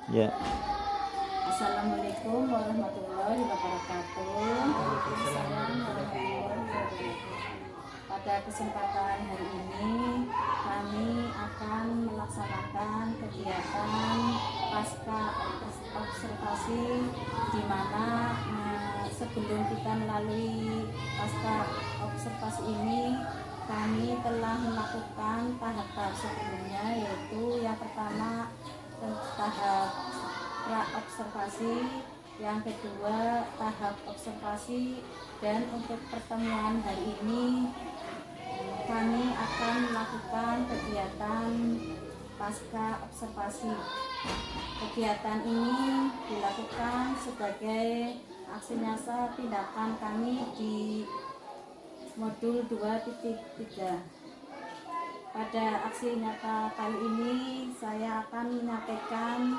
Ya. Assalamualaikum warahmatullahi wabarakatuh. Waalaikumsalam warahmatullahi wabarakatuh. Pada kesempatan hari ini kami akan melaksanakan kegiatan pasca observasi, di mana sebelum kita melalui pasca observasi ini kami telah melakukan tahap-tahap sebelumnya, yaitu yang pertama tahap pra-observasi, yang kedua tahap observasi, dan untuk pertemuan hari ini kami akan melakukan kegiatan pasca observasi. Kegiatan ini dilakukan sebagai aksi nyata tindakan kami di modul 2.3. Pada aksi nyata kali ini saya akan menyampaikan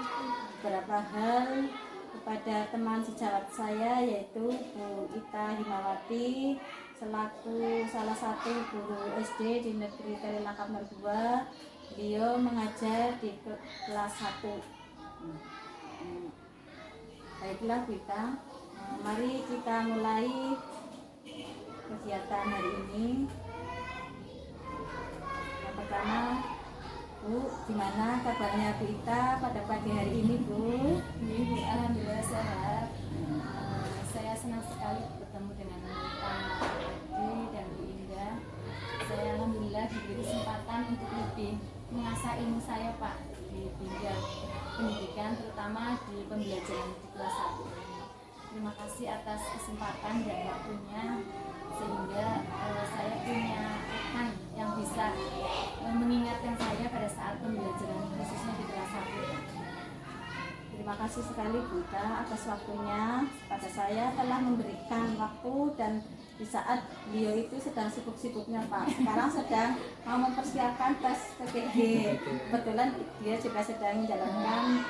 beberapa hal kepada teman sejawat saya, yaitu Bu Ita Himawati, selaku salah satu guru SD di Negeri Terilangkap 02. Beliau mengajar di kelas 1. Baiklah Bu Ita, mari kita mulai kegiatan hari ini. Yang pertama, Bu, gimana kabarnya Bu Ita pada pagi hari ini, Bu? Bu, alhamdulillah sehat. Saya senang sekali bertemu dengan Pak Adi dan Bu Indah. Saya alhamdulillah diberi kesempatan untuk lebih mengasah ilmu saya, Pak, di bidang pendidikan, terutama di pembelajaran di kelas 1 ini. Terima kasih atas kesempatan dan waktunya, sehingga saya punya rekan yang bisa mengingatkan saya pada saat pembelajaran khususnya di kelas 1. Terima kasih sekali Bu Ita atas waktunya. Pada saya telah memberikan waktu, dan di saat beliau itu sedang sibuk-sibuknya Pak, sekarang sedang mau mempersiapkan tes PPG. Kebetulan dia juga sedang menjalankan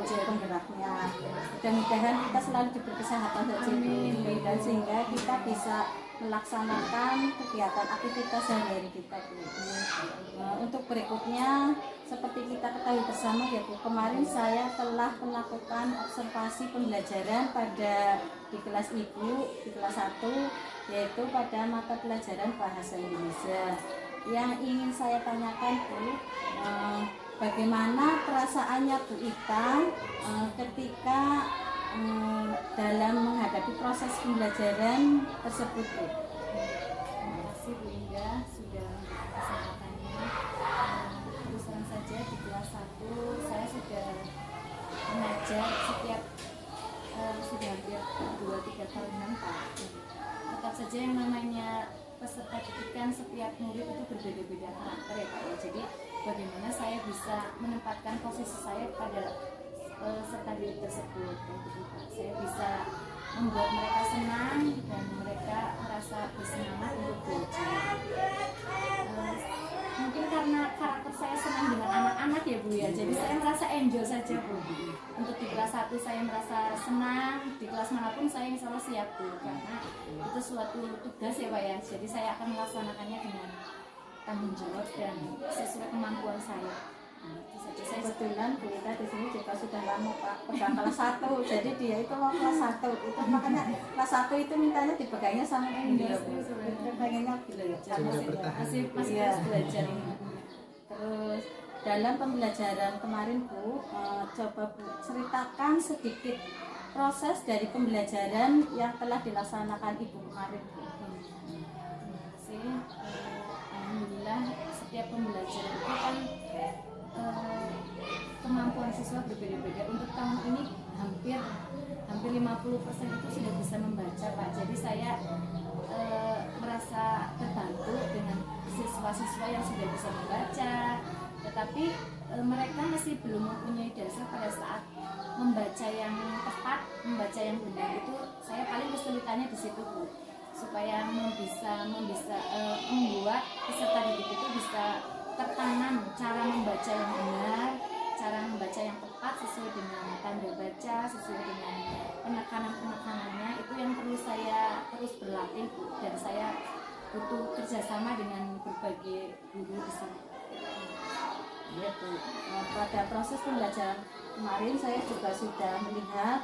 ujian penggeraknya. Mudah-mudahan kita selalu diberi kesehatan saja Bu, dan sehingga kita bisa melaksanakan kegiatan aktivitas sehari-hari kita Bu. Untuk berikutnya, seperti kita ketahui bersama ya Bu, kemarin saya telah melakukan observasi pembelajaran di kelas Ibu, di kelas 1, yaitu pada mata pelajaran Bahasa Indonesia. Yang ingin saya tanyakan Bu, bagaimana perasaannya Bu Ita ketika dalam menghadapi proses pembelajaran tersebut Bu? Terima kasih Bu Indah sudah memberikan kesempatannya. Terus terang saja di kelas 1 saya sudah mengajar setiap sudah hampir 2-3 tahunan Pak. Tetap saja yang namanya peserta didik kan setiap murid itu berbeda-beda karakter ya Pak ya. Jadi bagaimana saya bisa menempatkan posisi saya pada serta didik tersebut, gitu Pak. Saya bisa membuat mereka senang dan mereka merasa bersemangat untuk belajar. Mungkin karena karakter saya senang dengan anak-anak ya Bu ya, jadi saya merasa enjoy saja Bu. Untuk di kelas 1 saya merasa senang, di kelas manapun saya insya Allah siap Bu, karena itu suatu tugas ya Pak ya. Jadi saya akan melaksanakannya dengan tanggung jawab dan sesuai kemampuan saya. Itu saja. Saya Kebetulan Bu Ita di sini juga sudah lama Pak pegang kelas 1, jadi dia itu mau kelas 1 itu, makanya kelas 1 itu mintanya dipegangnya sama dia Bu. Pengennya belajar, masih terus belajar ini. Terus dalam pembelajaran kemarin Bu, coba Bu ceritakan sedikit proses dari pembelajaran yang telah dilaksanakan Ibu kemarin Bu. Terima kasih. Alhamdulillah setiap pembelajaran itu kan kemampuan siswa berbeda-beda. Untuk tahun ini hampir 50% itu sudah bisa membaca Pak. Jadi saya merasa terbantu dengan siswa-siswa yang sudah bisa membaca, tetapi mereka masih belum mempunyai dasar pada saat membaca yang tepat, membaca yang benar. Itu saya paling kesulitannya di situ Bu, supaya bisa membuat peserta didik itu bisa tertanam cara membaca yang benar, cara membaca yang tepat sesuai dengan tanda baca, sesuai dengan penekanan-penekanannya. Itu yang perlu saya terus berlatih Bu, dan saya butuh kerjasama dengan berbagai guru di sini. Ya, Bu. Pada proses pembelajaran kemarin saya juga sudah melihat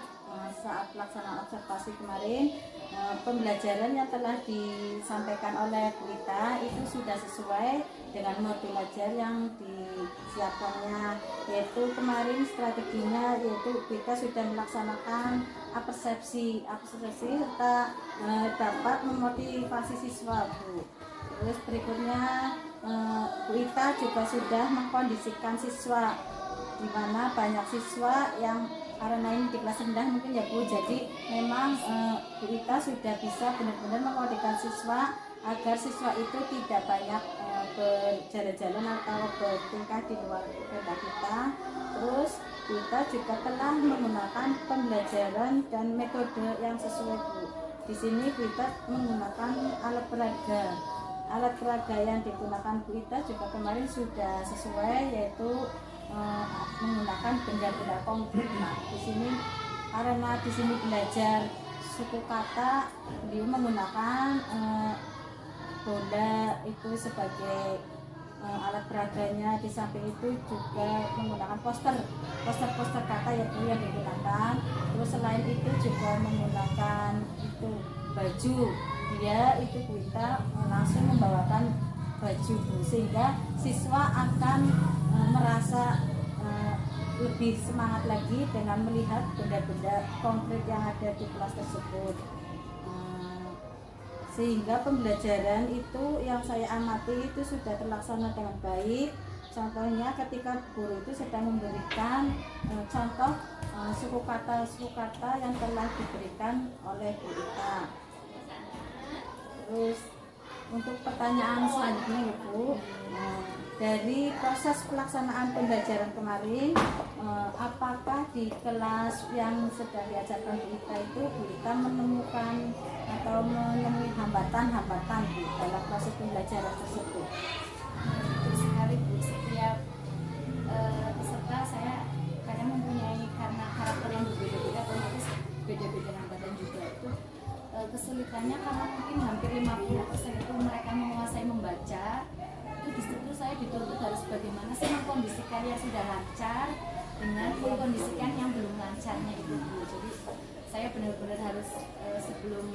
saat pelaksanaan observasi kemarin pembelajaran yang telah disampaikan oleh Bu Ita itu sudah sesuai dengan modul ajar yang disiapkannya, yaitu kemarin strateginya yaitu Bu Ita sudah melaksanakan persepsi serta dapat memotivasi siswa, Bu. Terus berikutnya Bu Ita juga sudah mengkondisikan siswa, di mana banyak siswa yang karena ini di kelas rendah mungkin ya Bu, jadi memang Bu Ita sudah bisa benar-benar mengkondisikan siswa agar siswa itu tidak banyak berjalan-jalan atau bertingkah di luar kehendak kita. Terus Bu Ita juga telah menggunakan pembelajaran dan metode yang sesuai, Bu. Di sini Bu Ita menggunakan alat peraga. Alat peraga yang digunakan Bu Ita juga kemarin sudah sesuai, yaitu menggunakan benda-benda konkret. Nah, di sini karena di sini belajar suku kata, beliau menggunakan bola itu sebagai alat peraganya. Di samping itu juga menggunakan poster kata yang digunakan. Terus selain itu juga menggunakan itu baju. Dia itu Bu Ita langsung membawakan baju, Bu, sehingga siswa akan merasa lebih semangat lagi dengan melihat benda-benda konkret yang ada di kelas tersebut. Sehingga pembelajaran itu yang saya amati itu sudah terlaksana dengan baik. Contohnya ketika guru itu sedang memberikan contoh suku kata yang telah diberikan oleh Bu Ita. Terus untuk pertanyaan selanjutnya, Ibu, dari proses pelaksanaan pembelajaran kemarin, apakah di kelas yang sedang diajarkan Bu Ita itu Bu Ita menemukan atau menemui hambatan-hambatan dalam proses pembelajaran tersebut? Betul sekali, Bu. Setiap peserta saya kadang mempunyai karena karakter yang berbeda-beda, otomatis beda-beda hambatan juga. Itu kesulitannya karena mungkin hampir 50% itu mereka menguasai membaca. Itu di situ saya dituntut harus bagaimana sih mengkondisikan yang sudah lancar dengan mengkondisikan yang belum lancarnya itu, Bu. Jadi saya benar-benar harus sebelum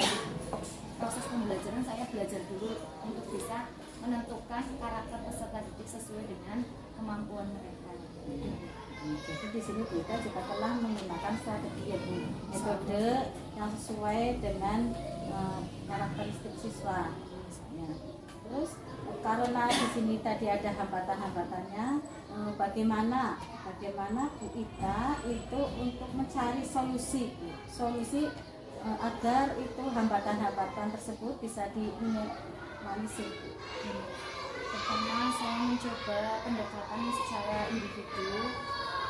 proses pembelajaran saya belajar dulu untuk bisa menentukan karakter peserta didik sesuai dengan kemampuan mereka. Jadi di sini kita juga telah menggunakan strategi, ya, Bu, metode yang sesuai dengan karakteristik siswa. Ya. Terus karena di sini tadi ada hambatan-hambatannya, bagaimana Bu Ita itu untuk mencari solusi agar itu hambatan-hambatan tersebut bisa diminimalisir. Pertama saya mencoba pendekatan secara individu.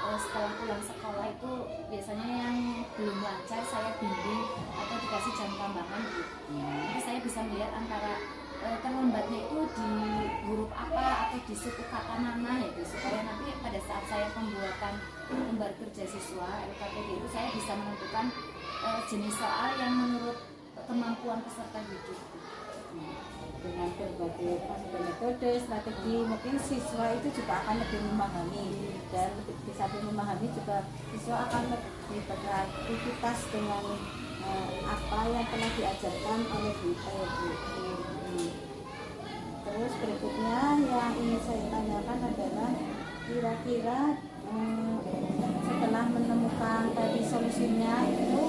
Setelah pulang sekolah itu biasanya yang belum lancar saya bimbing atau dikasih jam tambahan, Bu. Jadi saya bisa melihat antara terlambatnya itu di huruf apa atau di suku kata mana, ya, supaya nanti pada saat saya pembuatan lembar kerja siswa LKPD itu saya bisa menentukan jenis soal yang menurut kemampuan peserta didik. Dengan berbagai metode, strategi, mungkin siswa itu juga akan lebih memahami, dan di samping memahami juga siswa akan lebih beraktivitas dengan apa yang telah diajarkan oleh Bu Ita, ya, Bu. Terus berikutnya yang ingin saya tanyakan adalah kira-kira setelah menemukan tadi solusinya itu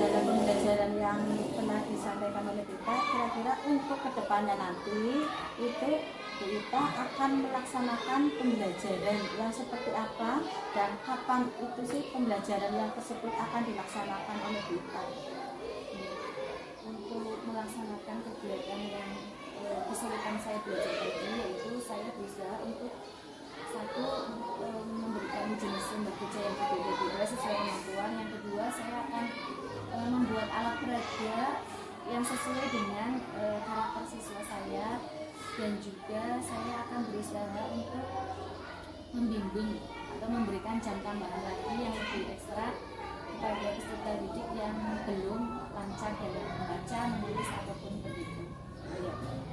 dalam pembelajaran yang telah disampaikan oleh kita, kira-kira untuk kedepannya nanti itu Bu Ita akan melaksanakan pembelajaran yang seperti apa dan kapan itu sih pembelajaran yang tersebut akan dilaksanakan oleh Bu Ita? Untuk melaksanakan kegiatan yang kesulitan saya belajar tadi, yaitu saya berusaha untuk satu memberikan jenis sumber kerja yang berbeda-beda sesuai kemampuan. Yang kedua, saya akan membuat alat peraga yang sesuai dengan karakter siswa saya, dan juga saya akan berusaha untuk membimbing atau memberikan jam tambahan lagi yang lebih ekstra kepada peserta didik yang belum lancar dalam membaca, menulis ataupun berhitung.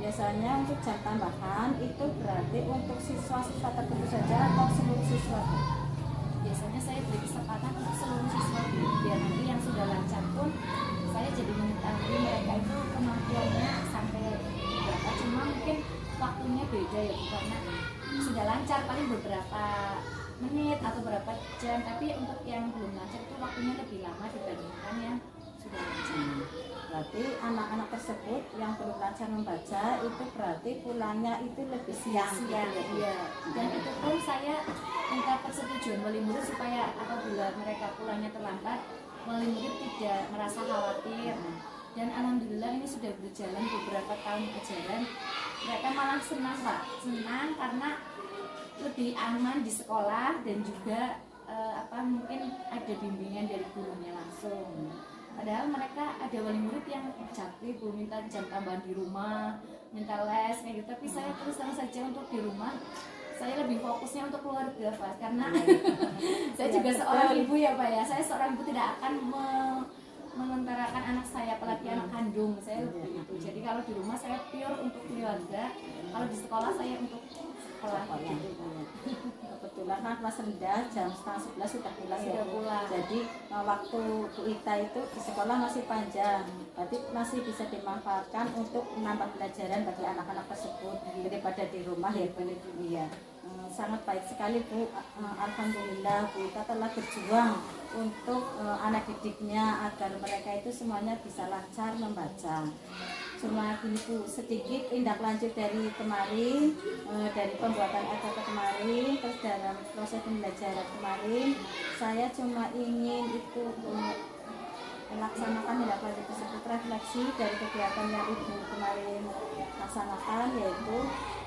biasanya untuk jam tambahan itu berarti untuk siswa-siswa tertentu saja atau seluruh siswa? Biasanya saya beri kesempatan untuk seluruh siswa biar nanti yang sudah lancar pun saya jadi mengetahui mereka itu kemampuannya sampai berapa, cuma mungkin waktunya beda ya Bu, karena sudah lancar paling beberapa menit atau berapa jam, tapi untuk yang belum lancar itu waktunya lebih lama dibandingkan yang sudah lancar. Berarti anak-anak tersebut yang belum lancar membaca itu berarti pulangnya itu lebih siang. Iya. Dan itu pun saya minta persetujuan wali murid supaya apabila mereka pulangnya terlambat, wali murid tidak merasa khawatir. Dan alhamdulillah ini sudah berjalan beberapa tahun ajaran, mereka malah senang Pak, senang karena lebih aman di sekolah dan juga mungkin ada bimbingan dari gurunya langsung. Padahal mereka ada wali murid yang capek Bu, minta jam tambahan di rumah, minta les kayak gitu. Tapi saya terus terang saja untuk di rumah saya lebih fokusnya untuk keluarga Pak, karena saya juga seorang ibu ya Pak ya. Saya seorang ibu tidak akan menentarakan anak saya, apalagi anak kandung saya begitu. Jadi kalau di rumah saya pure untuk keluarga, kalau di sekolah saya untuk sekolah gitu. Kebetulan kan kelas rendah jam setengah 11 sudah pulang ya. Pulang. Jadi waktu Bu Ita itu di sekolah masih panjang, berarti masih bisa dimanfaatkan untuk menambah pelajaran bagi anak-anak tersebut daripada di rumah ya Bu. Iya. Sangat baik sekali Bu. Alhamdulillah Bu Ita telah berjuang untuk anak didiknya agar mereka itu semuanya bisa lancar membaca. Cuma gini Bu, sedikit tindak lanjut dari kemarin, dari pembuatan EKT kemarin, terus dalam proses pembelajaran kemarin, saya cuma ingin itu melaksanakan tindak lanjut tersebut, refleksi dari kegiatan yang Ibu kemarin laksanakan, yaitu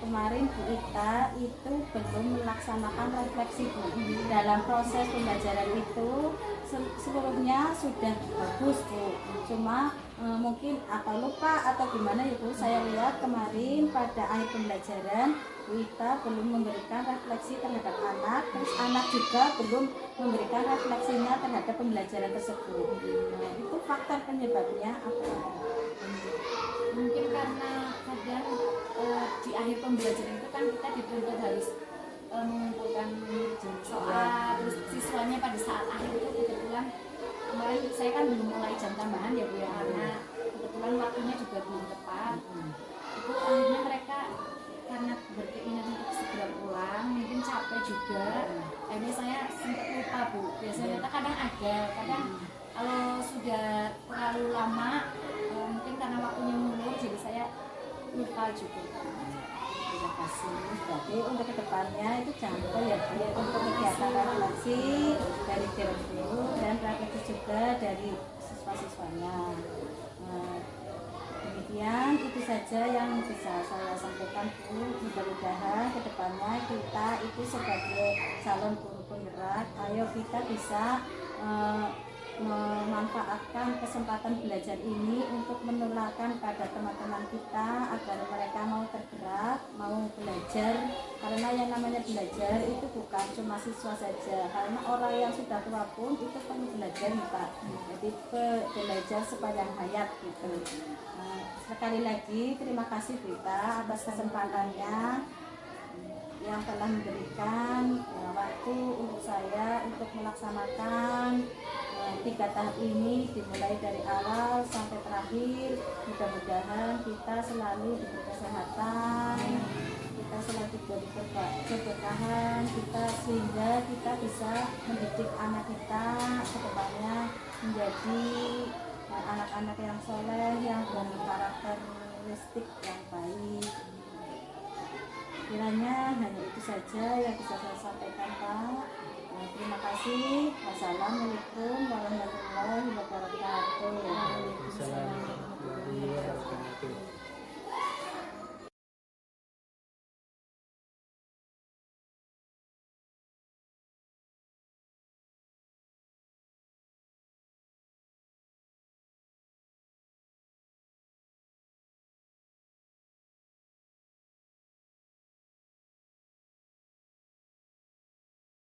kemarin Bu Ita itu belum melaksanakan refleksi Bu. Dalam proses pembelajaran itu seluruhnya sudah bagus Bu, cuma mungkin atau lupa atau gimana ya Bu, saya lihat kemarin pada akhir pembelajaran Bu Ita belum memberikan refleksi terhadap anak, terus anak juga belum memberikan refleksinya terhadap pembelajaran tersebut. Nah, itu faktor penyebabnya apa? Mungkin karena kadang di akhir pembelajaran itu kan kita dituntut harus mengumpulkan soal, terus siswanya pada saat akhir itu kebetulan kemarin saya kan belum mulai jam tambahan ya Bu ya, karena kebetulan waktunya juga belum tepat. Itu akhirnya mereka karena berkeinginan untuk segera pulang, mungkin capek juga, akhirnya saya sempat lupa Bu. Biasanya kadang ada, kadang kalau sudah terlalu lama mungkin karena waktunya mundur jadi saya lupa juga. Terima kasih. Jadi untuk kedepannya itu jangan lupa ya Bu, untuk kegiatan refleksi dari guru dan refleksi juga dari siswa-siswanya. Demikian itu saja yang bisa saya sampaikan Bu. Mudah-mudahan kedepannya kita itu sebagai calon guru penggerak, ayo kita bisa memanfaatkan kesempatan belajar ini untuk menularkan pada teman-teman kita agar mereka mau tergerak, mau belajar, karena yang namanya belajar itu bukan cuma siswa saja, karena orang yang sudah tua pun itu perlu belajar Pak. Jadi belajar sepanjang hayat gitu. Sekali lagi terima kasih Bita atas kesempatannya yang telah memberikan waktu untuk saya untuk melaksanakan 3 tahap ini, dimulai dari awal sampai terakhir. Mudah-mudahan kita selalu diberi kesehatan, kita selalu diberi keberkahan kita, sehingga kita bisa mendidik anak kita ke depannya menjadi anak-anak yang soleh, yang berkarakteristik yang baik. Kiranya hanya itu saja yang bisa saya sampaikan Pak. Terima kasih. Wassalamualaikum warahmatullahi wabarakatuh. Assalamualaikum warahmatullahi wabarakatuh.